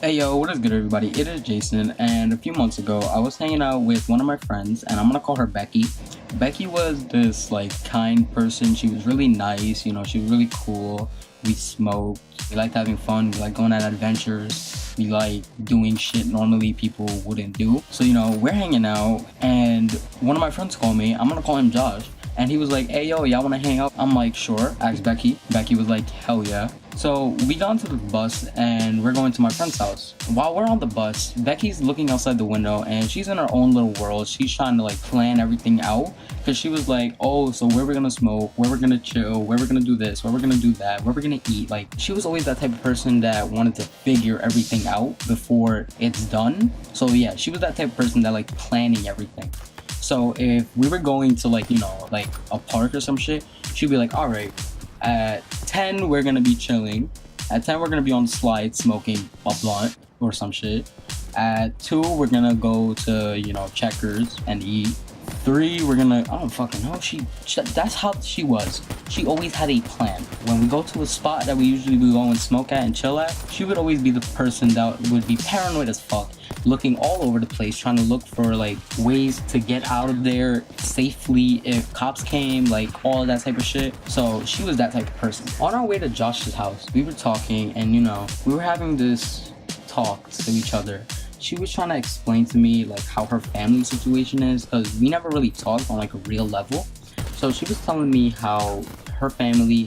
Hey yo, what is good everybody? It is Jason, and a few months ago I was hanging out with one of my friends, and I'm gonna call her Becky. Becky was this like kind person. She was really nice, she was really cool. We smoked, we liked having fun, we liked going on adventures, we like doing shit normally people wouldn't do. So we're hanging out, and one of my friends called me. I'm gonna call him Josh. And he was like, hey yo, y'all wanna hang out? I'm like, sure. Asked Becky. Becky was like, hell yeah. So we got into the bus and we're going to my friend's house. While we're on the bus, Becky's looking outside the window and she's in her own little world. She's trying to like plan everything out, because she was like, oh, so where we're gonna smoke, where we're gonna chill, where we're gonna do this, where we're gonna do that, where we're gonna eat. Like, she was always that type of person that wanted to figure everything out before it's done. So yeah, she was that type of person that like planning everything. So if we were going to like a park or some shit, she'd be like, all right, at 10 we're gonna be chilling, at 10 we're gonna be on the slide smoking a blunt or some shit, at 2 we're gonna go to Checkers and eat, 3 we're gonna, I don't fucking know, she that's how she was. She always had a plan. When we go to a spot that we usually would go and smoke at and chill at, she would always be the person that would be paranoid as fuck, looking all over the place, trying to look for like ways to get out of there safely if cops came, like all of that type of shit. So she was that type of person. On our way to Josh's house, we were talking, and we were having this talk to each other. She was trying to explain to me like how her family situation is, because we never really talked on like a real level. So she was telling me how her family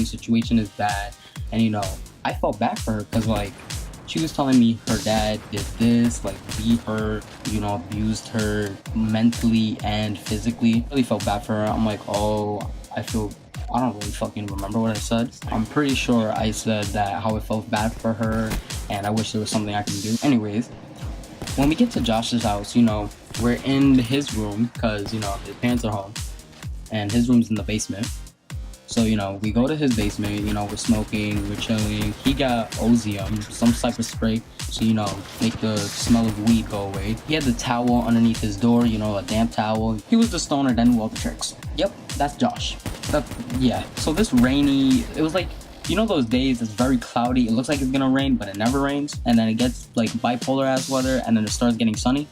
situation is bad, and I felt bad for her, because like she was telling me her dad did this, like beat her, abused her mentally and physically. Really felt bad for her. I'm like, oh, I don't really fucking remember what I said. I'm pretty sure I said that how I felt bad for her and I wish there was something I can do. Anyways, when we get to Josh's house, we're in his room, because his parents are home and his room's in the basement. So, we go to his basement, we're smoking, we're chilling. He got Ozium, some type of spray, so, make the smell of weed go away. He had the towel underneath his door, a damp towel. He was the stoner that knew all the tricks. Yep, that's Josh. Yeah. So this rainy, it was like, those days it's very cloudy. It looks like it's gonna rain, but it never rains. And then it gets like bipolar ass weather, and then it starts getting sunny.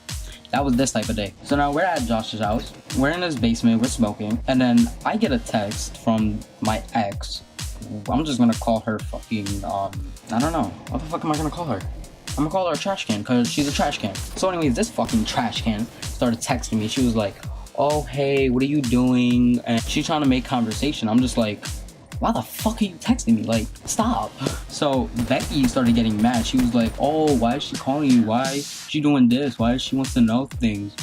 That was this type of day. So now we're at Josh's house. We're in his basement. We're smoking. And then I get a text from my ex. I'm just gonna call her fucking, I don't know. What the fuck am I gonna call her? I'm gonna call her a trash can, because she's a trash can. So anyways, this fucking trash can started texting me. She was like, oh, hey, what are you doing? And she's trying to make conversation. I'm just like, why the fuck are you texting me? Like, stop. So Becky started getting mad. She was like, oh, why is she calling you? Why is she doing this? Why does she want to know things?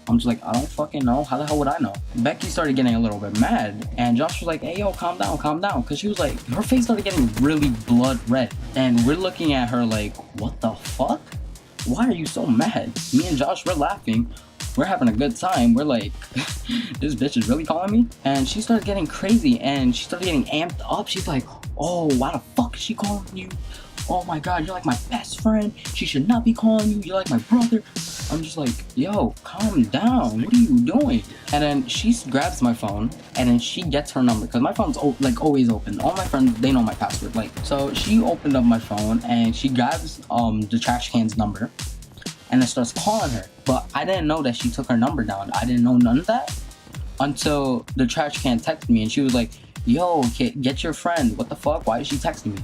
I'm just like, I don't fucking know. How the hell would I know? Becky started getting a little bit mad, and Josh was like, hey, yo, calm down. Because she was like, her face started getting really blood red. And we're looking at her like, what the fuck? Why are you so mad? Me and Josh, we're laughing. We're having a good time. We're like, this bitch is really calling me? And she started getting crazy, and she started getting amped up. She's like, oh, why the fuck is she calling you? Oh my god, you're like my best friend. She should not be calling you. You're like my brother. I'm just like, yo, calm down. What are you doing? And then she grabs my phone, and then she gets her number, because my phone's like always open. All my friends, they know my password. Like, so she opened up my phone, and she grabs the trash can's number, and then starts calling her. But I didn't know that she took her number down. I didn't know none of that until the trash can texted me, and she was like, yo, get your friend. What the fuck? Why is she texting me?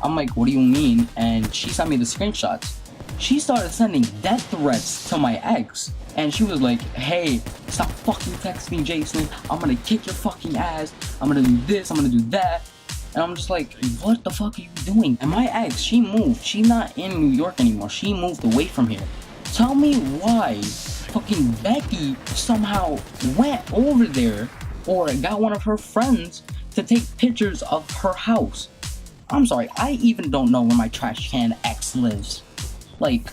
I'm like, what do you mean? And she sent me the screenshots. She started sending death threats to my ex. And she was like, hey, stop fucking texting Jason. I'm gonna kick your fucking ass. I'm gonna do this. I'm gonna do that. And I'm just like, what the fuck are you doing? And my ex, she moved. She's not in New York anymore. She moved away from here. Tell me why fucking Becky somehow went over there or got one of her friends to take pictures of her house. I'm sorry, I even don't know where my trash can ex lives. Like,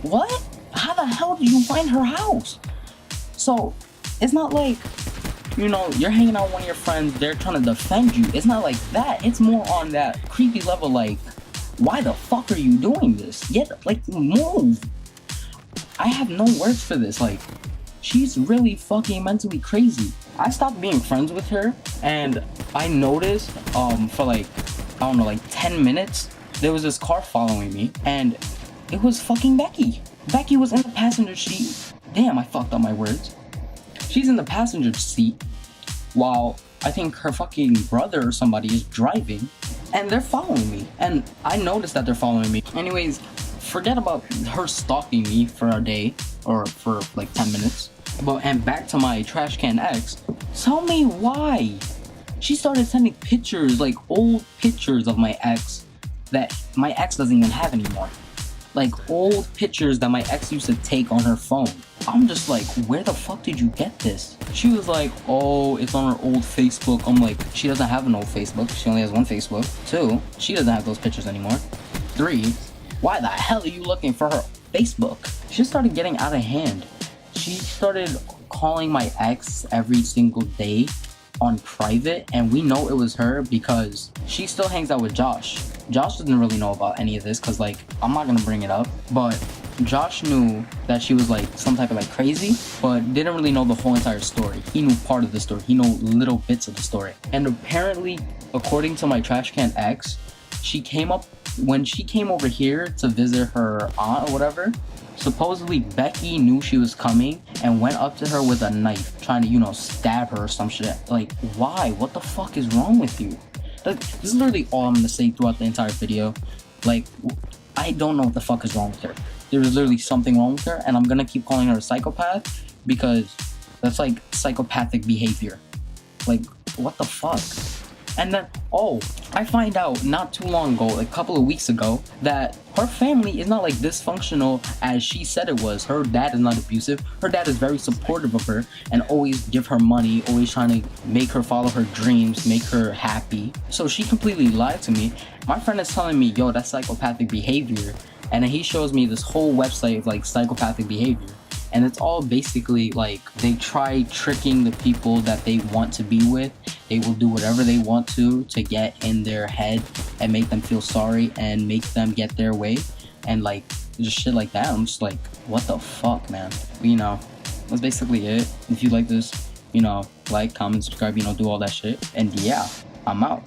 what? How the hell did you find her house? So, it's not like, you're hanging out with one of your friends, they're trying to defend you. It's not like that. It's more on that creepy level, like, why the fuck are you doing this? Move. I have no words for this. Like, she's really fucking mentally crazy. I stopped being friends with her, and I noticed, for like, I don't know, like 10 minutes, there was this car following me, and it was fucking Becky. Becky was in the passenger seat. Damn, I fucked up my words. She's in the passenger seat while I think her fucking brother or somebody is driving, and they're following me. And I noticed that they're following me. Anyways, forget about her stalking me for a day or for like 10 minutes. And back to my trash can ex. Tell me why. She started sending pictures, like old pictures of my ex that my ex doesn't even have anymore. Like old pictures that my ex used to take on her phone. I'm just like, where the fuck did you get this? She was like, oh, it's on her old Facebook. I'm like, she doesn't have an old Facebook. She only has one Facebook. 2, she doesn't have those pictures anymore. 3, why the hell are you looking for her Facebook? She just started getting out of hand. She started calling my ex every single day on private, and we know it was her because she still hangs out with Josh. Josh doesn't really know about any of this because, like, I'm not gonna bring it up, but Josh knew that she was like some type of like crazy, but didn't really know the whole entire story. He knew part of the story. He knew little bits of the story. And apparently, according to my trash can ex, when she came over here to visit her aunt or whatever, supposedly Becky knew she was coming and went up to her with a knife trying to, stab her or some shit. Like, why? What the fuck is wrong with you? Like, this is literally all I'm gonna say throughout the entire video. Like, I don't know what the fuck is wrong with her. There is literally something wrong with her, and I'm gonna keep calling her a psychopath because that's like psychopathic behavior. Like, what the fuck? And then, I find out not too long ago, like a couple of weeks ago, that her family is not like dysfunctional as she said it was. Her dad is not abusive. Her dad is very supportive of her and always give her money, always trying to make her follow her dreams, make her happy. So she completely lied to me. My friend is telling me, yo, that's psychopathic behavior. And then he shows me this whole website of like psychopathic behavior. And it's all basically like they try tricking the people that they want to be with. They will do whatever they want to get in their head and make them feel sorry and make them get their way. And like, just shit like that. I'm just like, what the fuck, man? That's basically it. If you like this, like, comment, subscribe, do all that shit. And yeah, I'm out.